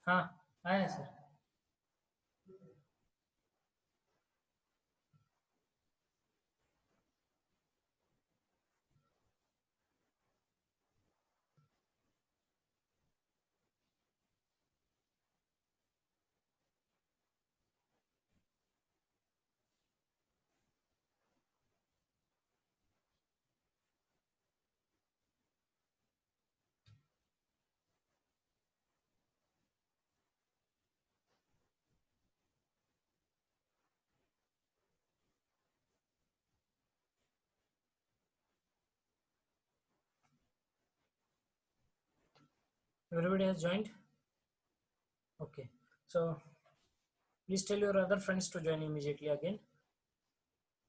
हाँ आया sir. Everybody has joined. Okay, so please tell your other friends to join immediately again.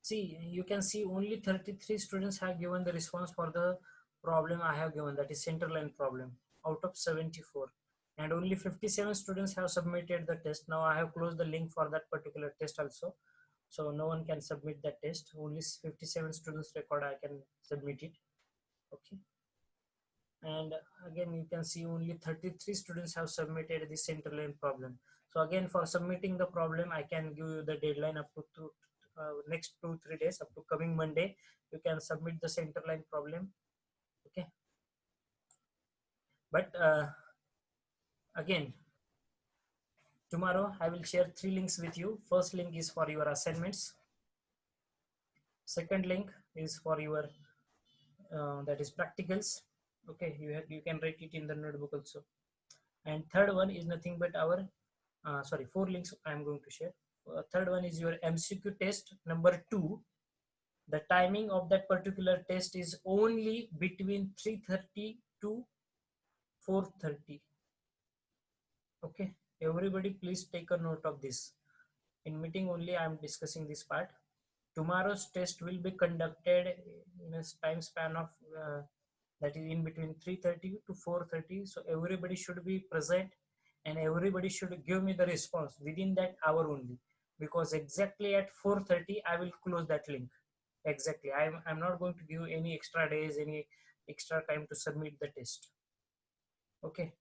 See, you can see only 33 students have given the response for the problem I have given, that is center line problem, out of 74. And only 57 students have submitted the test. Now I have closed the link for that particular test also. So no one can submit that test. Only 57 students record, I can submit it. Okay. And again, you can see only 33 students have submitted the center line problem. So again, for submitting the problem, I can give you the deadline up to next 2-3 days, up to coming Monday. You can submit the center line problem. Okay, but again, tomorrow I will share 3 links with you. First link is for your assignments. Second link is for your that is practicals. Okay, you can write it in the notebook also. And third one is nothing but our sorry, 4 links I am going to share. Third one is your MCQ test number 2. The timing of that particular test is only between 3:30 to 4:30. Okay, everybody please take a note of this. In meeting only I am discussing this part. Tomorrow's test will be conducted in a time span of that is in between 3:30 to 4:30. So everybody should be present and everybody should give me the response within that hour only, because exactly at 4:30 I will close that link. Exactly, I'm not going to give any extra days, any extra time to submit the test. Okay,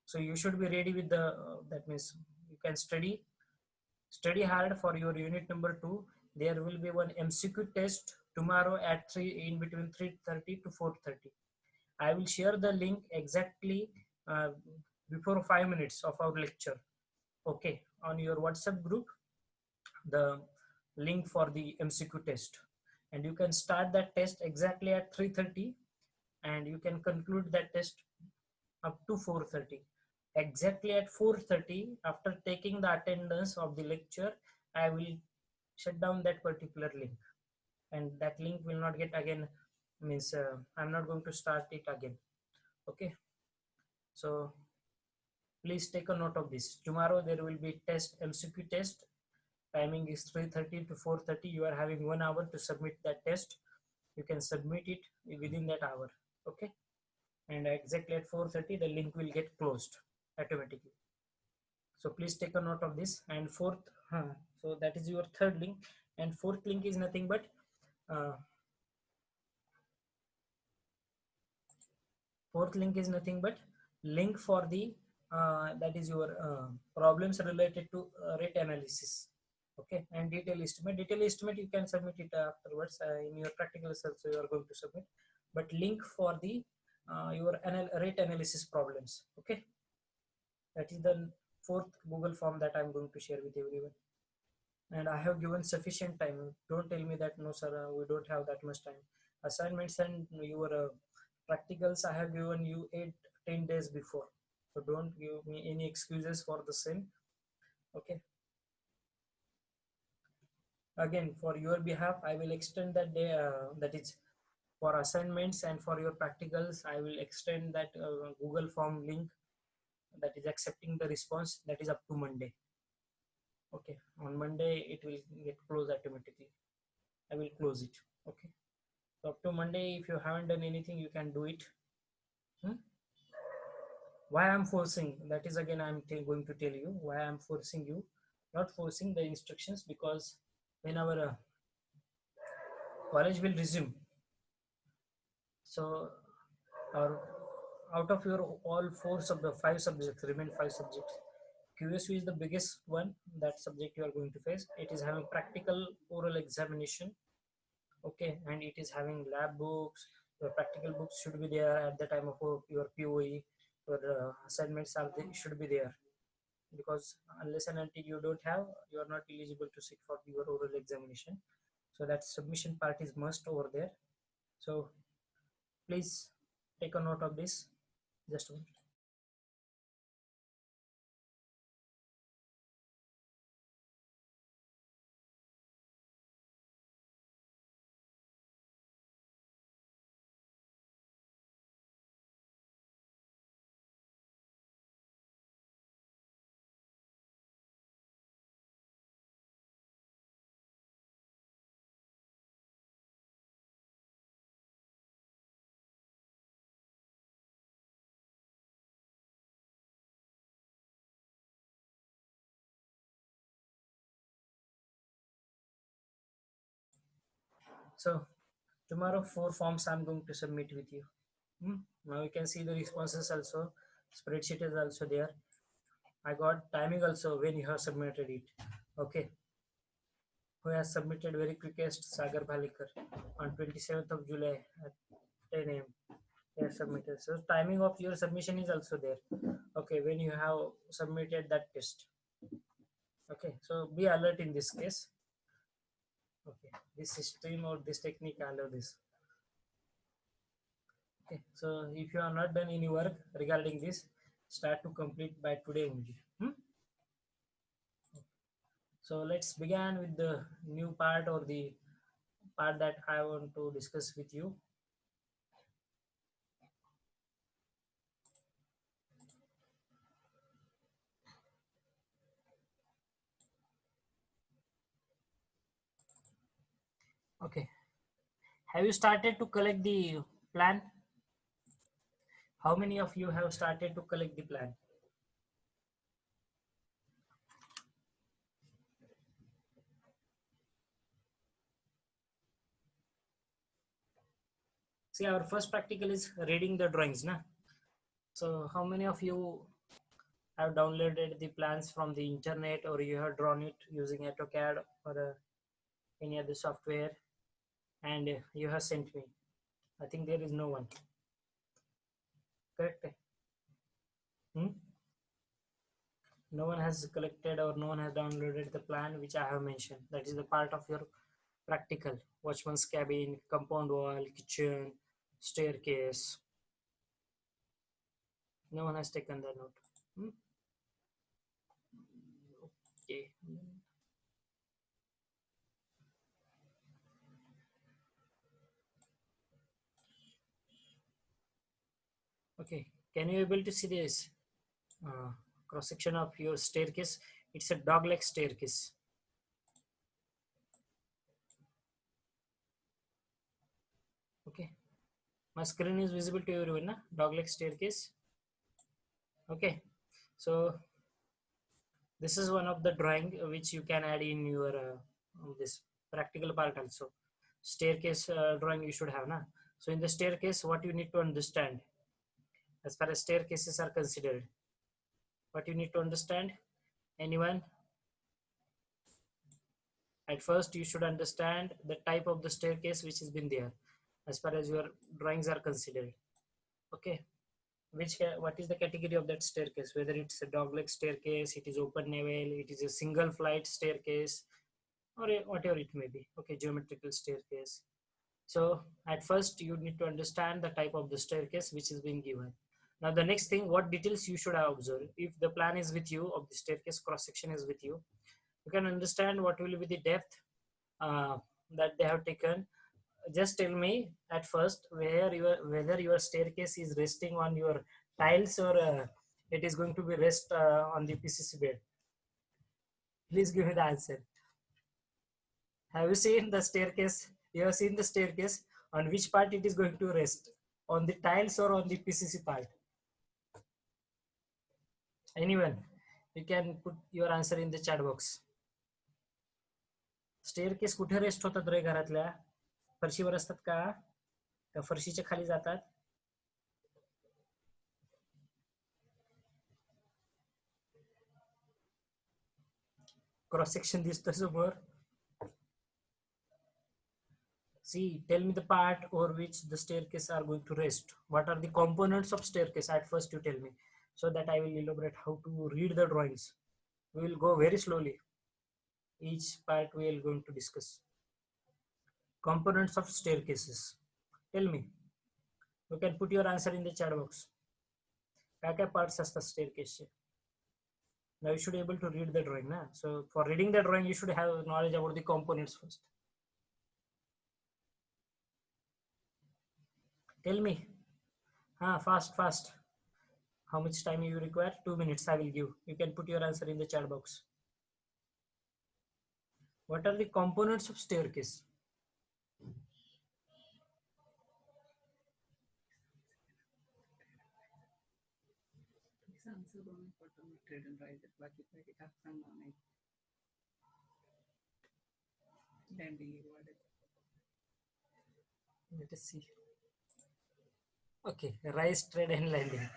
so you should be ready with the that means you can study hard for your unit number 2. There will be one MCQ test tomorrow at 3, in between 3:30 to 4:30. I will share the link exactly uh, before 5 minutes of our lecture. Okay, on your WhatsApp group, the link for the MCQ test, and you can start that test exactly at 3:30 and you can conclude that test up to 4:30. Exactly at 4:30, after taking the attendance of the lecture, I will shut down that particular link, and that link will not get again, means I'm not going to start it again. Okay, so please take a note of this. Tomorrow there will be test, MCQ test. Timing is 3:30 to 4:30. You are having 1 hour to submit that test. You can submit it within that hour. Okay, and exactly at 4:30 the link will get closed automatically. So please take a note of this. And so that is your third link. And fourth link is nothing but uh, fourth link is nothing but link for the that is your problems related to rate analysis. Okay, and detail estimate you can submit it afterwards in your practical results you are going to submit, but link for the your rate analysis problems. Okay, that is the fourth Google form that I'm going to share with everyone. And I have given sufficient time. Don't tell me that no sir, we don't have that much time. Assignments and your practicals I have given you 8-10 days before, so don't give me any excuses for the same. Okay, again for your behalf I will extend that day, that is for assignments and for your practicals I will extend that Google form link, that is accepting the response, that is up to Monday. Okay, on Monday it will get closed automatically. I will close it. Okay, so up to Monday if you haven't done anything you can do it. Hmm? Why I'm forcing, that is again I'm going to tell you why I'm forcing you, not forcing the instructions, because when our college will resume, so our out of your all 4 5 subjects, remain 5 subjects, QSU is the biggest one, that subject you are going to face. It is having practical oral examination, okay, and it is having lab books. Your practical books should be there at the time of your POE. Your assignments should be there, because unless and until you don't have, you are not eligible to sit for your oral examination. So that submission part is must over there. So please take a note of this. Just a minute. So tomorrow 4 forms I'm going to submit with you. Now you can see the responses also. Spreadsheet is also there. I got timing also when you have submitted it. Okay. Who has submitted very quickest? Sagar Bhalikar on 27th of July at 10 a.m. They have submitted. So timing of your submission is also there. Okay, when you have submitted that test. Okay, so be alert in this case. Okay, this stream or this technique, I love this. Okay, so if you are not done any work regarding this, start to complete by today only. So let's begin with the new part, or the part that I want to discuss with you. Okay, have you started to collect the plan? How many of you have started to collect the plan? See, our first practical is reading the drawings, na? So how many of you have downloaded the plans from the internet, or you have drawn it using AutoCAD or any other software, and you have sent me? I think there is no one. Correct? No one has collected, or no one has downloaded the plan which I have mentioned. That is the part of your practical. Watchman's cabin, compound wall, kitchen, staircase. No one has taken that note. Okay. Okay. Can you able to see this cross section of your staircase? It's a dog-leg staircase. Okay. My screen is visible to everyone, na? Dog-leg staircase. Okay. So this is one of the drawing which you can add in your this practical part also. Staircase drawing you should have, na? So in the staircase, what you need to understand as far as staircases are considered? What you need to understand? Anyone? At first, you should understand the type of the staircase which has been there, as far as your drawings are considered. Okay. What is the category of that staircase? Whether it's a dog-leg staircase, it is open level, it is a single flight staircase, or whatever it may be. Okay, geometrical staircase. So at first you need to understand the type of the staircase which is being given. Now the next thing, what details you should have observed. If the plan is with you, of the staircase cross section is with you, you can understand what will be the depth that they have taken. Just tell me at first whether your staircase is resting on your tiles, or it is going to be rest on the PCC bed. Please give me the answer. Have you seen the staircase? You have seen the staircase. On which part it is going to rest? On the tiles or on the PCC part? Anyone? You can put your answer in the chat box. Staircase कुठे rest होतात रे घरातल्या? फरशीवर असतात का? का फरशीच्या खाली जातात? Cross section दिसतो समोर. See, tell me the part over which the staircase are going to rest. What are the components of staircase? At first you tell me, so that I will elaborate how to read the drawings. We will go very slowly. Each part we are going to discuss. Components of staircases. Tell me. You can put your answer in the chat box. क्या parts असतात staircase? Now you should be able to read the drawing. Na? So for reading the drawing, you should have knowledge about the components first. Tell me. Fast. How much time you require? 2 minutes I will give. You can put your answer in the chat box. What are the components of staircase? Let us see. Okay, rise, trade and landing.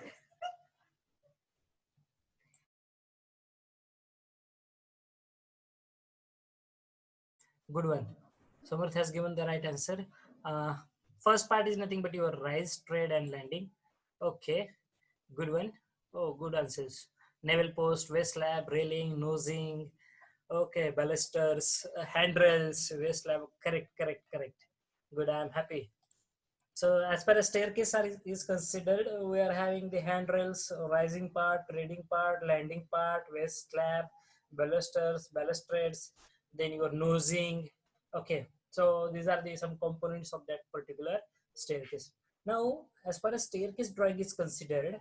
Good one. Samarth has given the right answer. First part is nothing but your rise, trade and landing. Okay, good one. Oh, good answers. Naval post, waist slab, railing, nosing. Okay, balusters, handrails, waist slab. Correct. Good, I am happy. So as far as staircase is considered, we are having the handrails, rising part, trading part, landing part, waist slab, balusters, balustrades, then your nosing. Okay, so these are the some components of that particular staircase. Now, as far as staircase drawing is considered,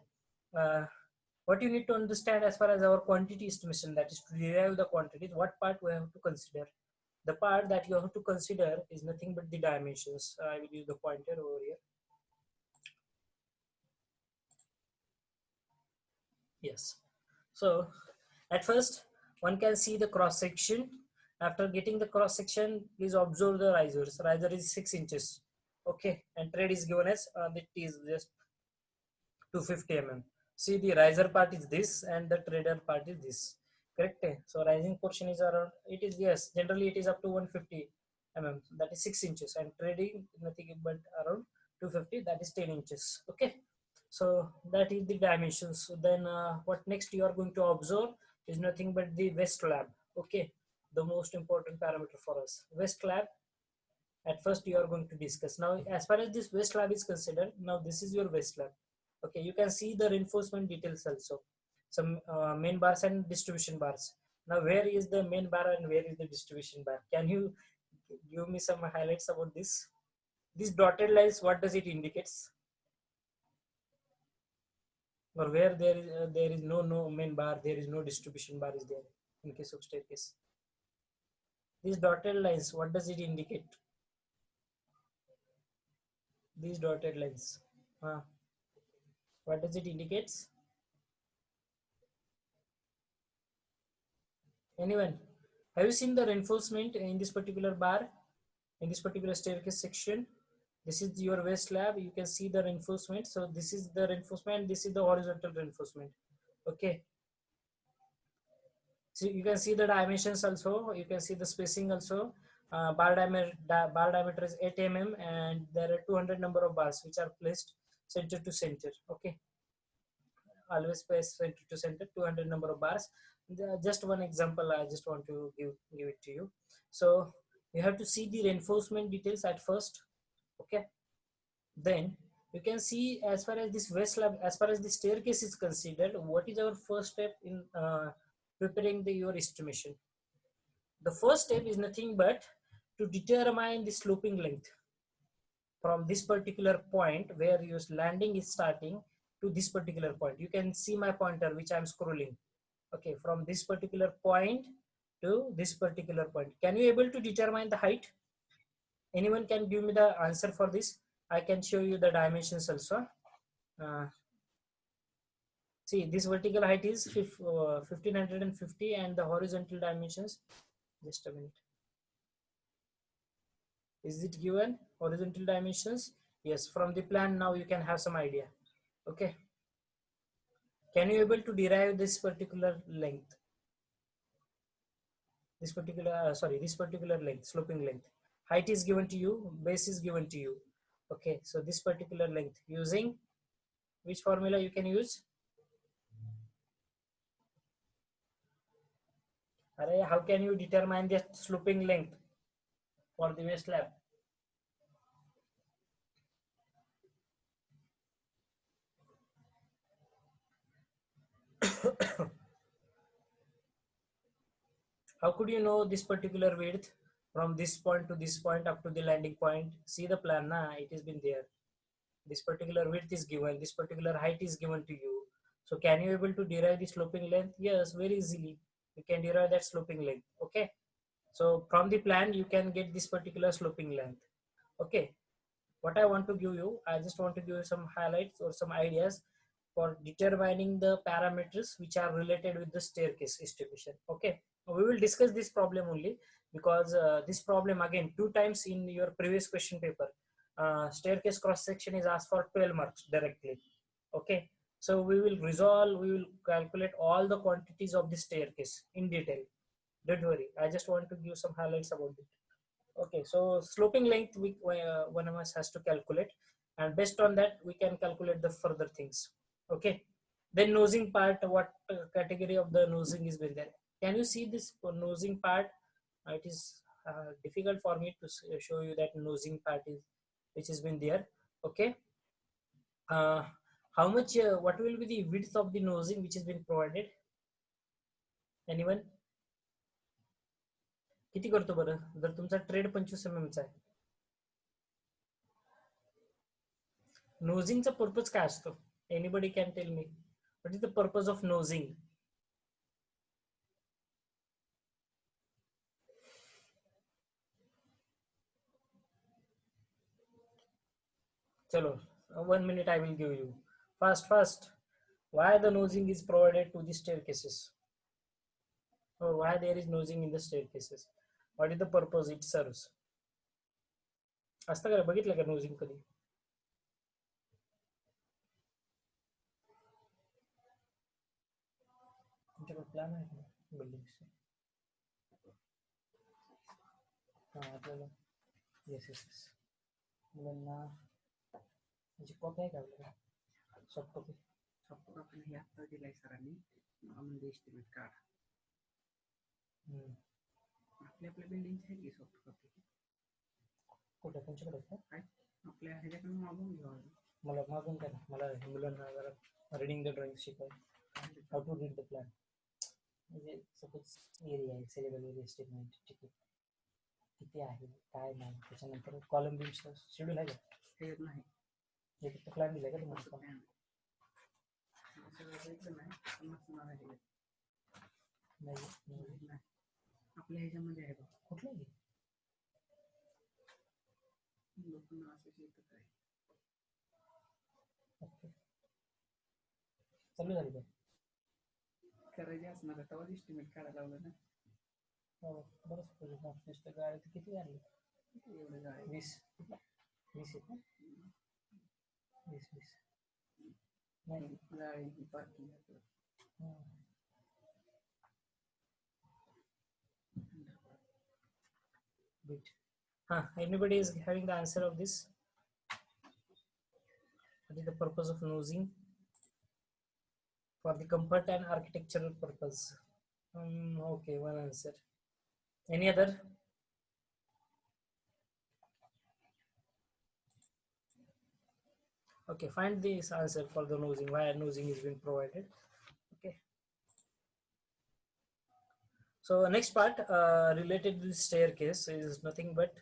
what you need to understand as far as our quantity estimation, that is to derive the quantities, what part we have to consider. The part that you have to consider is nothing but the dimensions. I will use the pointer over here. Yes. So at first one can see the cross section. After getting the cross section, please observe the risers. Riser is 6 inches. Okay, and trade is given as it is just 250 mm. See, the riser part is this and the trader part is this. Correct? So rising portion is around, it is, yes, generally it is up to 150 mm, that is 6 inches, and trading nothing but around 250, that is 10 inches. Okay, so that is the dimensions. So then what next you are going to observe is nothing but the waist slab. Okay, the most important parameter for us, waist slab. At first you are going to discuss. Now as far as this waist slab is considered, now this is your waist slab. Okay, you can see the reinforcement details also, some main bars and distribution bars. Now where is the main bar and where is the distribution bar? Can you give me some highlights about this? These dotted lines, what does it indicates? Or where there is no main bar, there is no distribution bar is there in case of staircase. These dotted lines, what does it indicate? These dotted lines, what does it indicates? Anyone? Have you seen the reinforcement in this particular bar, in this particular staircase section? This is your waist slab. You can see the reinforcement. So this is the reinforcement. This is the horizontal reinforcement. Okay. So you can see the dimensions also. You can see the spacing also. Bar diameter is 8 mm, and there are 200 number of bars which are placed center to center. Okay. Always place center to center, 200 number of bars. Just one example I just want to give it to you. So you have to see the reinforcement details at first. Okay, then you can see as far as this waist slab, as far as the staircase is considered, what is our first step in preparing your estimation? The first step is nothing but to determine the sloping length from this particular point where your landing is starting to this particular point. You can see my pointer which I'm scrolling. Okay, from this particular point to this particular point. Can you able to determine the height? Anyone can give me the answer for this? I can show you the dimensions also. See, this vertical height is 1550 and the horizontal dimensions, just a minute. Is it given horizontal dimensions? Yes, from the plan now you can have some idea. Okay, can you able to derive this particular length? this particular this particular length, sloping length. Height is given to you, base is given to you. Okay, so this particular length, using which formula you can use? Array, how can you determine the sloping length for the base slab? How could you know this particular width from this point to this point up to the landing point? See the plan, na? It has been there. This particular width is given, this particular height is given to you. So can you able to derive the sloping length? Yes, very easily. You can derive that sloping length. Okay. So from the plan, you can get this particular sloping length. Okay. What I want to give you, I just want to give you some highlights or some ideas for determining the parameters which are related with the staircase estimation. Okay, we will discuss this problem only because this problem again 2 times in your previous question paper, staircase cross section is asked for 12 marks directly. Okay, so we will calculate all the quantities of the staircase in detail. Don't worry, I just want to give some highlights about it. Okay, so sloping length one of us has to calculate, and based on that we can calculate the further things. Okay, then nosing part, what category of the nosing is been there? Can you see this nosing part? It is difficult for me to show you that nosing part is which has been there. Okay, how much? What will be the width of the nosing which has been provided? Anyone? किती करतो बरं जर तुमचा trade 25 mm चा आहे? नोझिंगचा purpose काय असतो? Anybody can tell me what is the purpose of nosing? Chalo, 1 minute I will give you. First, why the nosing is provided to the staircases? Or why there is nosing in the staircases? What is the purpose it serves? असतं का बघितलं का नोझिंग कधी? तुमच्याकडे plan आहे का बिल्डिंगचे? हां आपल्याला येस येस येस मुलांना म्हणजे कॉपी आहे का आपल्याला? सॉफ्ट कॉपी हे आत्ता दिलाय सरांनी म्हणजे एस्टिमेट काढ. आपल्या बिल्डिंगची आहे की सॉफ्ट कॉपी? कुठे तुमच्याकडे काय? आपल्या ह्याच्याकडून मागून घेऊ. मला मागून द्या ना, मला मुलांना जरा रीडिंग द ड्रॉइंग शिकव. How to read the plan. म्हणजे सपोज एरिया आहे, सेलेबल एरिया स्टेटमेंट, ठीक आहे, किती आहे काय नाही, त्याच्यानंतर कॉलम बिल्डचं शेड्यूल आहे का? हे नाही, हे फक्त प्लॅन दिलाय का तुम्हाला? नाही आपल्या ह्याच्यामध्ये आहे बघ. कुठलं लोकांना असं येतं काय? ओके चालू झाली का? करायचे असणार तेव्हा एस्टिमेट काढायला लावलं ना. हो बरंच प्रोजेक्ट गाडी तर किती झाली? एवढं गाडी 20 आहेत ना? 20 नाही गाडी parking. Anybody is having the answer of this? What is the purpose of nosing? For the comfort and architectural purpose. Okay, one answer. Any other? Okay, find this answer for the nosing. Why nosing is being provided? Okay. So next part related to the staircase is nothing but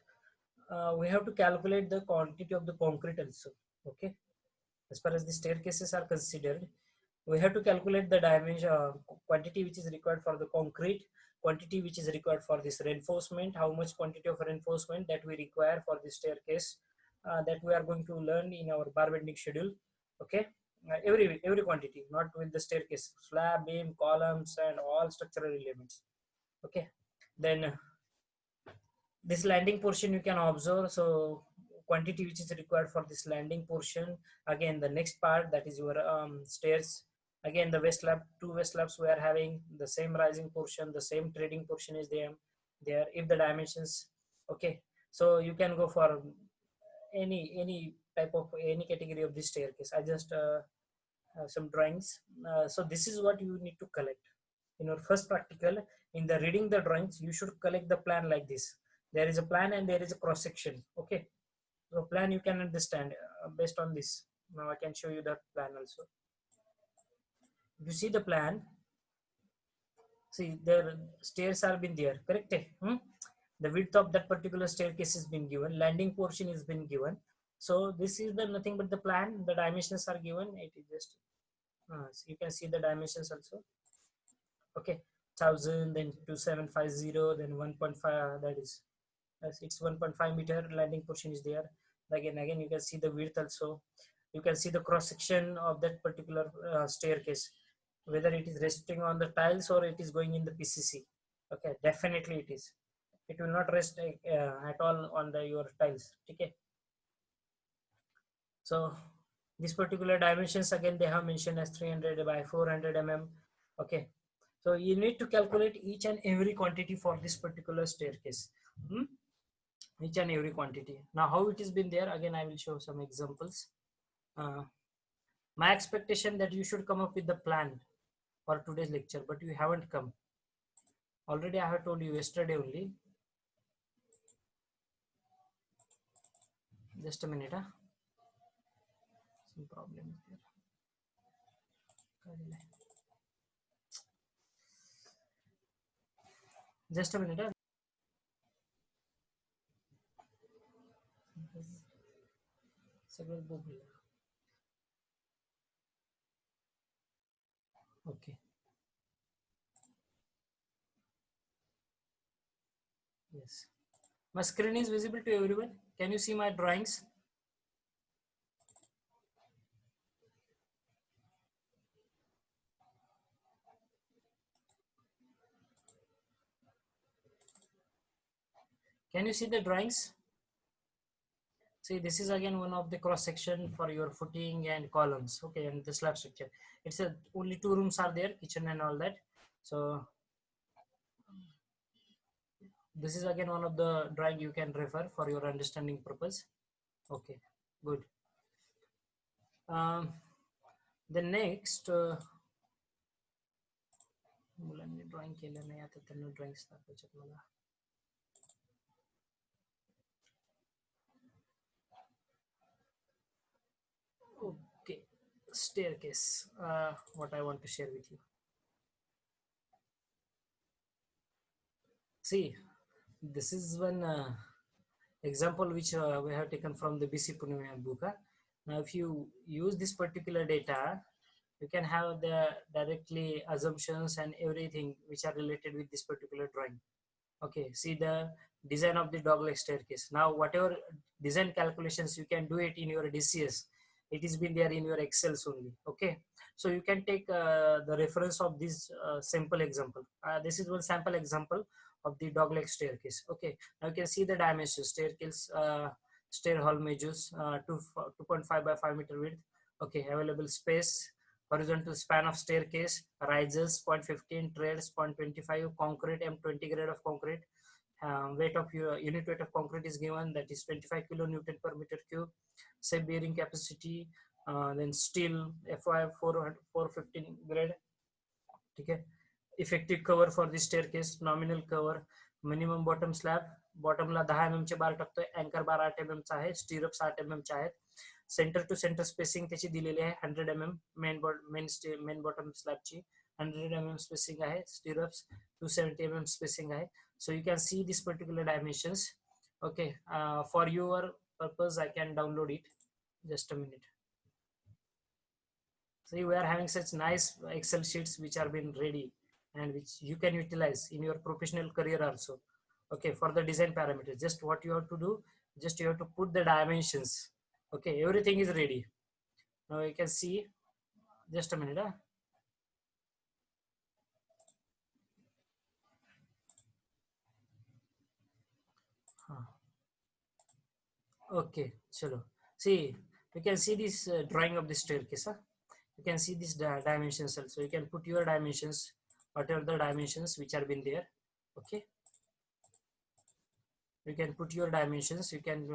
we have to calculate the quantity of the concrete also. Okay, as far as the staircases are considered, we have to calculate the dimension quantity which is required for the concrete, quantity which is required for this reinforcement, how much quantity of reinforcement that we require for the staircase, that we are going to learn in our bar bending schedule. Okay, every quantity, not with the staircase, slab, beam, columns, and all structural elements. Okay, then this landing portion you can observe. So quantity which is required for this landing portion, again the next part, that is your stairs, Again, the west slab, two west slabs, we are having the same rising portion, the same trading portion is there. If the dimensions, okay, so you can go for any type of any category of this staircase. I just some drawings. So this is what you need to collect in your first practical. In the reading the drawings, you should collect the plan like this. There is a plan and there is a cross section. Okay, so plan you can understand based on this. Now I can show you the plan also. If you see the plan, see the stairs are been there, correct? The width of that particular staircase has been given, landing portion has been given. So this is the nothing but the plan. The dimensions are given. It is just so you can see the dimensions also. Okay, 1000, then 2750, then 1.5. That is, it's 1.5 meter. Landing portion is there. Again, you can see the width also. You can see the cross section of that particular staircase, whether it is resting on the tiles or it is going in the PCC. Okay, definitely it is. It will not rest at all on your tiles. Okay. So these particular dimensions again they have mentioned as 300 by 400 mm. Okay. So you need to calculate each and every quantity for this particular staircase. Each and every quantity. Now how it has been there, again I will show some examples. My expectation that you should come up with the plan for today's lecture, but you haven't come. Already I have told you yesterday only. Just a minute. Some problem here. Just a minute. Okay. Yes. My screen is visible to everyone. Can you see my drawings? Can you see the drawings? See, this is again one of the cross section for your footing and columns. Okay, and the slab structure. It's only 2 rooms are there, kitchen and all that. So this is again one of the drawing you can refer for your understanding purpose. Okay, good. The next मुलांनी drawing केलं नाही आता त्यांना drawings दाखवायचे मला. Okay, staircase. What I want to share with you. See, this is one example which we have taken from the BC Pune book. Now, if you use this particular data, you can have the directly assumptions and everything which are related with this particular drawing. Okay, see the design of the dog-leg staircase. Now, whatever design calculations you can do it in your DCS, it is been there in your Excels only. Okay, so you can take the reference of this simple example. This is one sample example of the dog-leg staircase. Okay, now you can see the dimensions. Staircase, stair hall measures 2.5 by 5 meter width. Okay, available space. Horizontal span of staircase, rises 0.15, treads 0.25, concrete M20 grade of concrete. Weight of your unit weight of concrete is given, that is 25 kilonewton per meter cube. Say bearing capacity, then steel FY 415 grade. Okay. Effective cover for the staircase, nominal cover, minimum bottom slab, bottom La 10 mm चे बार टाकतोय, अँकर बार 8 mm चा आहे, स्टीरअप्स 8 mm चे आहेत. Centre to centre spacing त्याची दिलेली आहे 100 mm. Main bottom स्लॅबची 100 mm स्पेसिंग आहे, स्टीरअप्स 270 mm स्पेसिंग आहे. So you can see this particular dimensions. Okay, for your purpose I can download it. Just a minute. See, we are having such nice Excel sheets which are been ready and which you can utilize in your professional career also. Okay, for the design parameters, just what you have to do, just you have to put the dimensions. Okay, everything is ready. Now you can see, just a minute. Okay, chalo. See, you can see this drawing of the staircase. You can see these dimensions also. You can put your dimensions, whatever the dimensions which are been there. Okay, you can put your dimensions. You can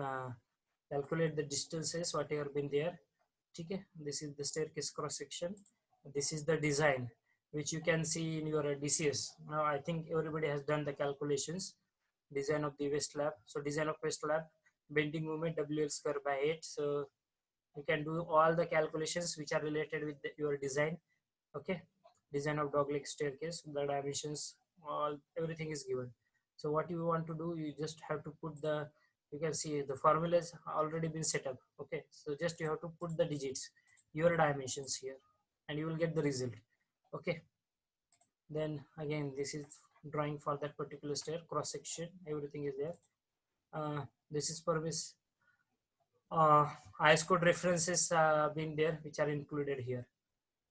calculate the distances whatever been there. Okay, this is the staircase cross section. This is the design which you can see in your DCS. Now I think everybody has done the calculations. Design of the west lap. So design of west lap, bending moment WL square by 8. So you can do all the calculations which are related with your design. Okay, design of dogleg staircase, the dimensions, all everything is given. So what you want to do, you just have to put the, you can see the formulas already been set up. Okay, so just you have to put the digits, your dimensions here, and you will get the result. Okay, then again this is drawing for that particular stair, cross section, everything is there. This is for this IS code references been there which are included here.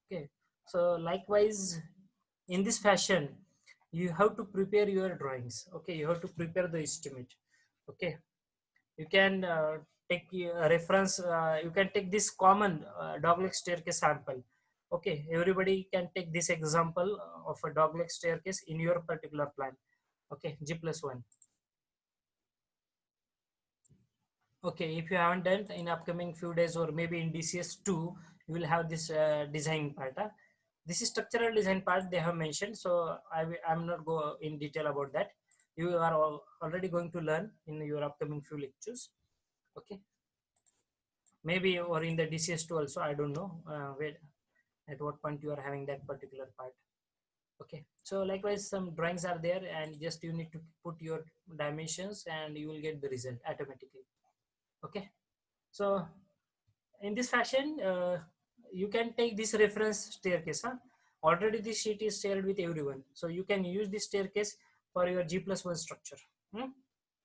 Okay, so likewise in this fashion you have to prepare your drawings. Okay, you have to prepare the estimate. Okay, you can take a reference, you can take this common dogleg staircase sample. Okay, everybody can take this example of a dogleg staircase in your particular plan. Okay, G+1. Okay, if you haven't done in upcoming few days or maybe in DCS2, you will have this design part. This is structural design part they have mentioned, so I'm not go in detail about that. You are already going to learn in your upcoming few lectures. Okay, maybe or in the DCS2 also, I don't know where at what point you are having that particular part. Okay, so likewise some drawings are there, and just you need to put your dimensions and you will get the result automatically. Okay, so in this fashion you can take this reference staircase. Already this sheet is shared with everyone, so you can use this staircase for your G+1 structure.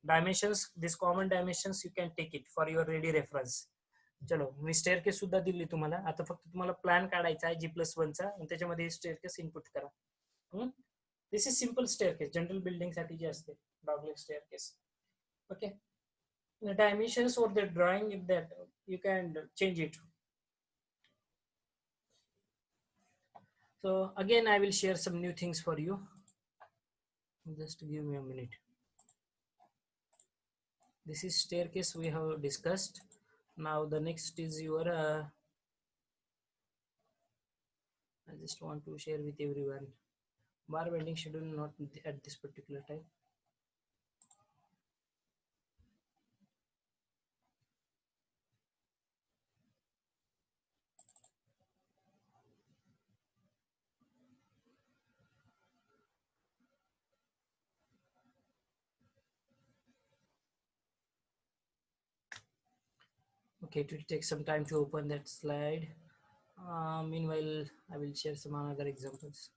Dimensions, this common dimensions, you can take it for your ready reference. चलो मी staircase सुद्धा दिली तुम्हाला. आता फक्त तुम्हाला plan काढायचा आहे G+1 चा आणि त्याच्यामध्ये स्टेअरकेस इनपुट करा. This is simple staircase, general building साठी जे असते dogleg staircase. Okay, the dimensions or the drawing, if that you can change it. So again I will share some new things for you, just give me a minute. This is staircase we have discussed. Now the next is your I just want to share with everyone bar bending schedule, not at this particular time. Okay, it will take some time to open that slide. Meanwhile I will share some other examples.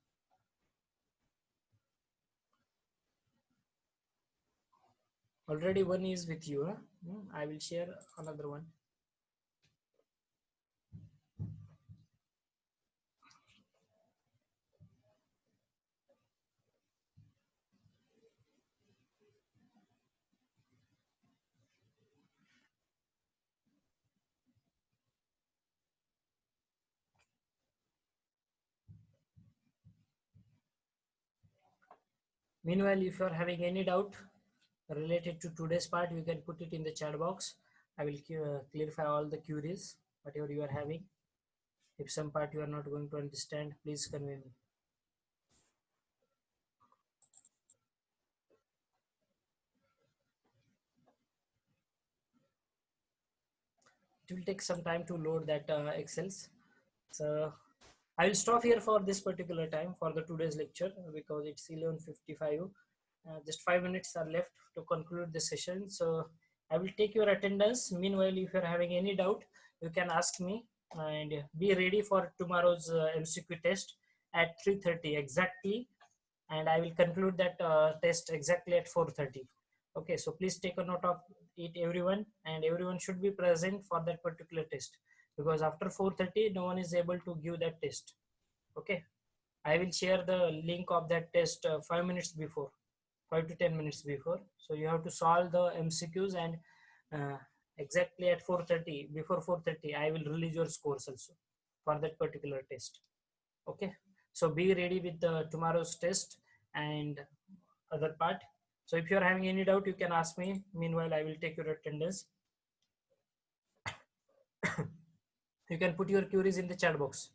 Already one is with you. I will share another one. Meanwhile, if you are having any doubt related to today's part, you can put it in the chat box. I will clarify all the queries, whatever you are having. If some part you are not going to understand, please convey me. It will take some time to load that Excels. So I will stop here for this particular time for the today's lecture because it's 11:55. Just 5 minutes are left to conclude the session. So I will take your attendance. Meanwhile, if you're having any doubt, you can ask me, and be ready for tomorrow's MCQ test at 3:30 exactly. And I will conclude that test exactly at 4:30. Okay, so please take a note of it, everyone, and everyone should be present for that particular test because after 4:30, no one is able to give that test. Okay, I will share the link of that test 5 minutes before. 5 to 10 minutes before. So you have to solve the MCQs, and exactly at 4:30, before 4:30, I will release your scores also. for that particular test. Okay, so be ready with the tomorrow's test and other part. So if you're having any doubt, you can ask me. Meanwhile, I will take your attendance. You can put your queries in the chat box.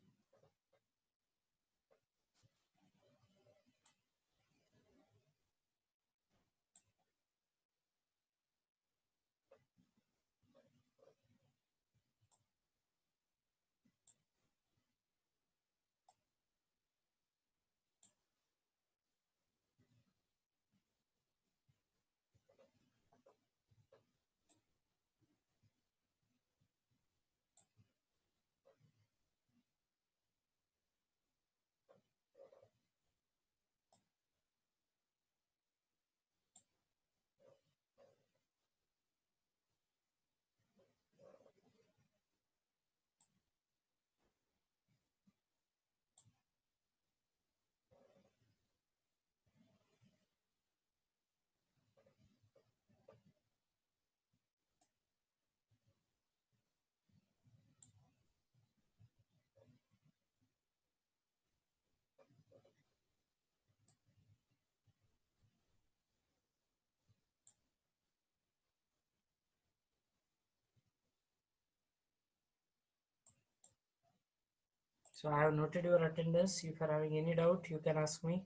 So I have noted your attendance. If you are having any doubt, you can ask me.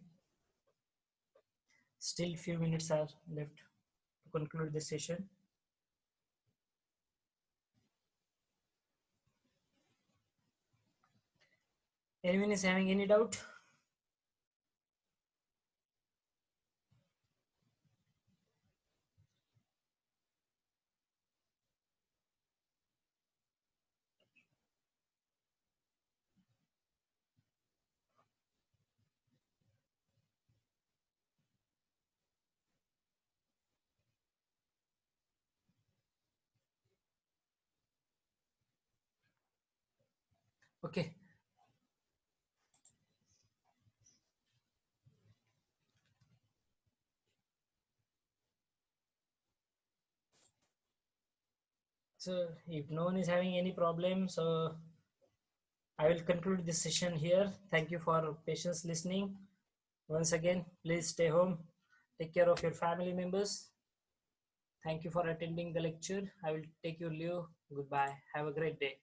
Still few minutes are left to conclude the session. Anyone is having any doubt? Okay. So if no one is having any problem, so I will conclude this session here. Thank you for patience listening. Once again, please stay home. Take care of your family members. Thank you for attending the lecture. I will take your leave. Goodbye. Have a great day.